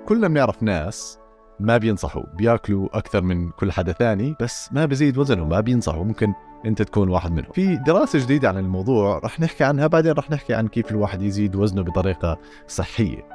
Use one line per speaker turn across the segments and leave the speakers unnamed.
كلنا بنعرف ناس ما بينصحوا، بياكلوا أكثر من كل حدا ثاني بس ما بزيد وزنهم، ما بينصحوا. ممكن أنت تكون واحد منهم. في دراسة جديدة عن الموضوع رح نحكي عنها بعدين، رح نحكي عن كيف الواحد يزيد وزنه بطريقة صحية.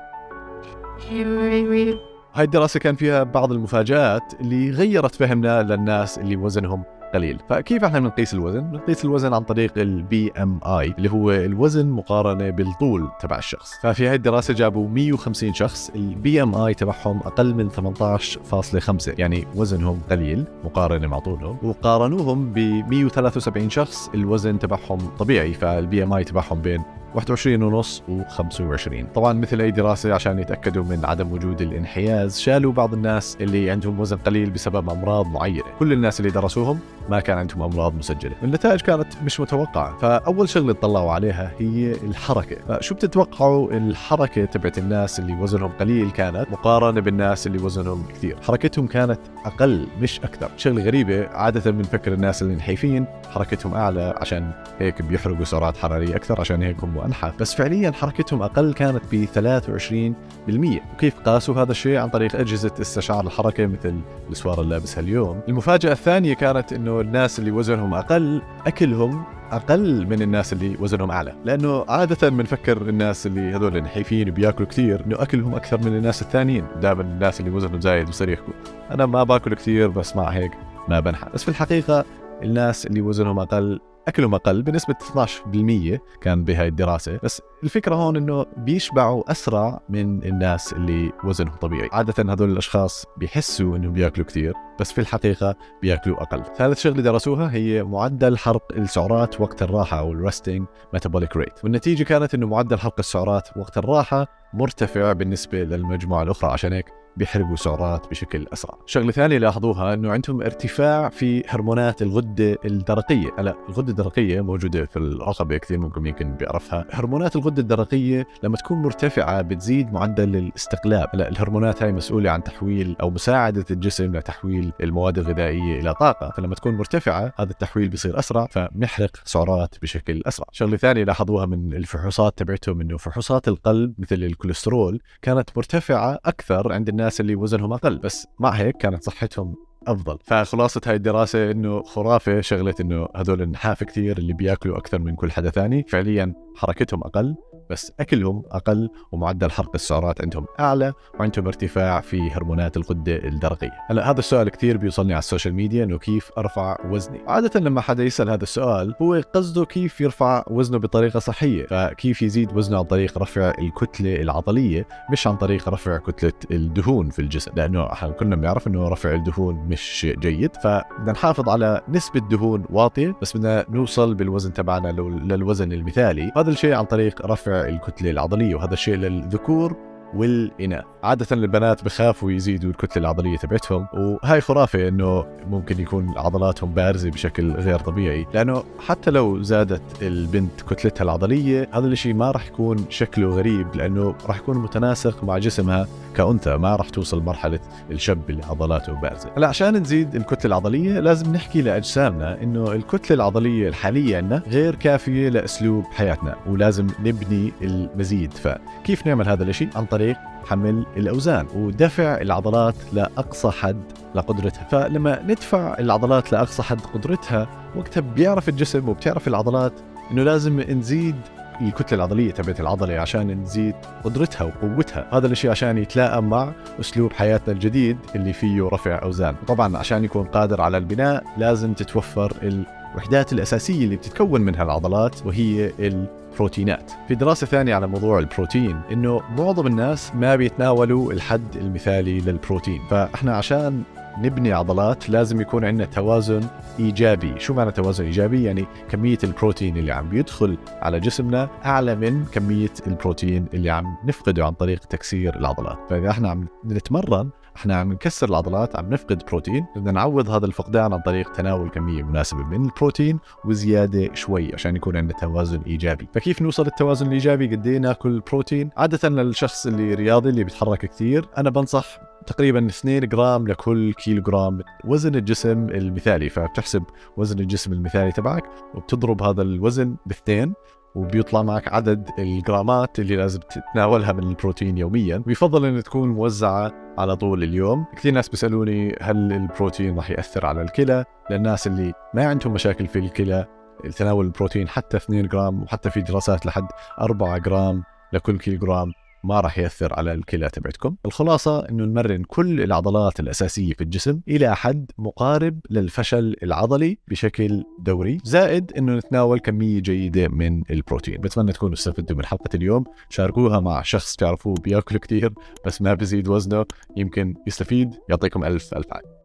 هاي الدراسة كان فيها بعض المفاجآت اللي غيرت فهمنا للناس اللي وزنهم قليل. فكيف احنا بنقيس الوزن؟ بنقيس الوزن عن طريق BMI اللي هو الوزن مقارنة بالطول تبع الشخص. ففي هاي الدراسة جابوا 150 شخص BMI تبعهم أقل من 18.5، يعني وزنهم قليل مقارنة مع طولهم، وقارنوهم ب 173 شخص الوزن تبعهم طبيعي، فالBMI تبعهم بين 21.5 و25. طبعا مثل أي دراسة عشان يتأكدوا من عدم وجود الانحياز شالوا بعض الناس اللي عندهم وزن قليل بسبب أمراض معينة. كل الناس اللي درسوهم ما كان عندهم أمراض مسجلة. النتائج كانت مش متوقعة. فأول شغلة طلعوا عليها هي الحركة. فشو بتتوقعوا الحركة تبعت الناس اللي وزنهم قليل كانت مقارنة بالناس اللي وزنهم كثير؟ حركتهم كانت أقل مش أكثر. شغلة غريبة، عادة بنفكر الناس اللي نحيفين حركتهم أعلى عشان هيك بيحرقوا سعرات حرارية أكثر، عشان هيك هم أنحف، بس فعليا حركتهم أقل كانت ب 23%. وكيف قاسوا هذا الشيء؟ عن طريق أجهزة استشعار الحركة مثل السوار اللي لابسها اليوم. المفاجأة الثانية كانت إنه الناس اللي وزنهم أقل أكلهم أقل من الناس اللي وزنهم أعلى، لأنه عادة بنفكر الناس اللي هذول نحيفين وبياكلوا كثير إنه أكلهم أكثر من الناس الثانيين. دائما الناس اللي وزنهم زايد بصير يحكوا أنا ما باكل كثير بس مع هيك ما بنحف. بس في الحقيقة الناس اللي وزنهم أقل أكلهم أقل بنسبة 12% كان بهاي الدراسة. بس الفكرة هون إنه بيشبعوا أسرع من الناس اللي وزنهم طبيعي. عادة هذول الأشخاص بيحسوا إنهم بيأكلوا كثير بس في الحقيقة بيأكلوا أقل. ثالث شغلة درسوها هي معدل حرق السعرات وقت الراحة أو resting metabolic rate، والنتيجة كانت إنه معدل حرق السعرات وقت الراحة مرتفع بالنسبة للمجموعة الأخرى، عشان هيك بيحرقوا سعرات بشكل أسرع. شغلة ثانية لاحظوها إنه عندهم ارتفاع في هرمونات الغدة الدرقية. هلا الغدة الدرقية موجودة في الرقبة، كثير منكم يمكن بيعرفها. هرمونات الغدة الدرقية لما تكون مرتفعة بتزيد معدل الاستقلاب. هلا الهرمونات هاي مسؤولة عن تحويل أو مساعدة الجسم لتحويل المواد الغذائية إلى طاقة، فلما تكون مرتفعة هذا التحويل بيصير أسرع فبنحرق سعرات بشكل أسرع. شغلة ثانية لاحظوها من الفحوصات تبعتهم إنه فحوصات القلب مثل الكوليسترول كانت مرتفعة أكثر عند الناس اللي وزنهم أقل، بس مع هيك كانت صحتهم أفضل. فخلاصة هاي الدراسة إنه خرافة شغلة إنه هذول النحاف كثير اللي بياكلوا أكثر من كل حدا ثاني فعليا حركتهم أقل بس أكلهم أقل، ومعدل حرق السعرات عندهم أعلى، وعندهم ارتفاع في هرمونات الغدة الدرقية. هلا هذا السؤال كثير بيوصلني على السوشيال ميديا إنه كيف أرفع وزني. عادة لما حدا يسأل هذا السؤال هو قصده كيف يرفع وزنه بطريقة صحية، فكيف يزيد وزنه عن طريق رفع الكتلة العضلية مش عن طريق رفع كتلة الدهون في الجسم، لأنه احنا كلنا بنعرف إنه رفع الدهون مش شيء جيد. فبدنا نحافظ على نسبة دهون واطية بس بدنا نوصل بالوزن تبعنا للوزن المثالي. هذا الشيء عن طريق رفع الكتلة العضلية، وهذا الشيء للذكور والإناث. عادة البنات بخافوا يزيدوا الكتلة العضلية تبعتهم، وهاي خرافة إنه ممكن يكون عضلاتهم بارزة بشكل غير طبيعي، لأنه حتى لو زادت البنت كتلتها العضلية هذا الشيء ما رح يكون شكله غريب، لأنه رح يكون متناسق مع جسمها كأنثى، ما رح توصل مرحلة الشاب اللي عضلاته بارزة. هلا عشان نزيد الكتلة العضلية لازم نحكي لأجسامنا إنه الكتلة العضلية الحالية عندنا غير كافية لأسلوب حياتنا، ولازم نبني المزيد. فكيف نعمل هذا الشيء؟ عن طريق حمل الأوزان ودفع العضلات لأقصى حد لقدرتها. فلما ندفع العضلات لأقصى حد قدرتها وقتها بيعرف الجسم وبتعرف العضلات إنه لازم نزيد الكتلة العضلية تبعت العضلة عشان نزيد قدرتها وقوتها. هذا الشيء عشان يتلائم مع أسلوب حياتنا الجديد اللي فيه رفع أوزان. وطبعا عشان يكون قادر على البناء لازم تتوفر الوحدات الأساسية اللي بتتكون منها العضلات، وهي البروتينات. في دراسة ثانية على موضوع البروتين إنه معظم الناس ما بيتناولوا الحد المثالي للبروتين. فإحنا عشان نبني عضلات لازم يكون عندنا توازن إيجابي. شو معنى توازن إيجابي؟ يعني كمية البروتين اللي عم بيدخل على جسمنا أعلى من كمية البروتين اللي عم نفقده عن طريق تكسير العضلات. فإذا إحنا عم نتمرن احنا عم نكسر العضلات، عم نفقد بروتين، بدنا نعوض هذا الفقدان عن طريق تناول كمية مناسبة من البروتين وزيادة شوي عشان يكون عندنا توازن إيجابي. فكيف نوصل التوازن الإيجابي؟ قد ايه ناكل بروتين؟ عادة للشخص اللي رياضي اللي بيتحرك كثير أنا بنصح تقريبا 2 جرام لكل كيلوغرام وزن الجسم المثالي. فبتحسب وزن الجسم المثالي تبعك وبتضرب هذا الوزن ب2 وبيطلع معك عدد الجرامات اللي لازم تتناولها من البروتين يوميا، ويفضل أن تكون موزعة على طول اليوم. كثير ناس بيسألوني هل البروتين راح يأثر على الكلى؟ للناس اللي ما عندهم مشاكل في الكلى تناول البروتين حتى 2 جرام، وحتى في دراسات لحد 4 جرام لكل كيلوغرام ما راح يأثر على الكلى تبعتكم. الخلاصة إنه نمرن كل العضلات الأساسية في الجسم إلى حد مقارب للفشل العضلي بشكل دوري، زائد إنه نتناول كمية جيدة من البروتين. بتمنى تكونوا استفدتوا من حلقة اليوم، شاركوها مع شخص تعرفوه بياكل كتير بس ما بزيد وزنه، يمكن يستفيد. يعطيكم ألف ألف عافية.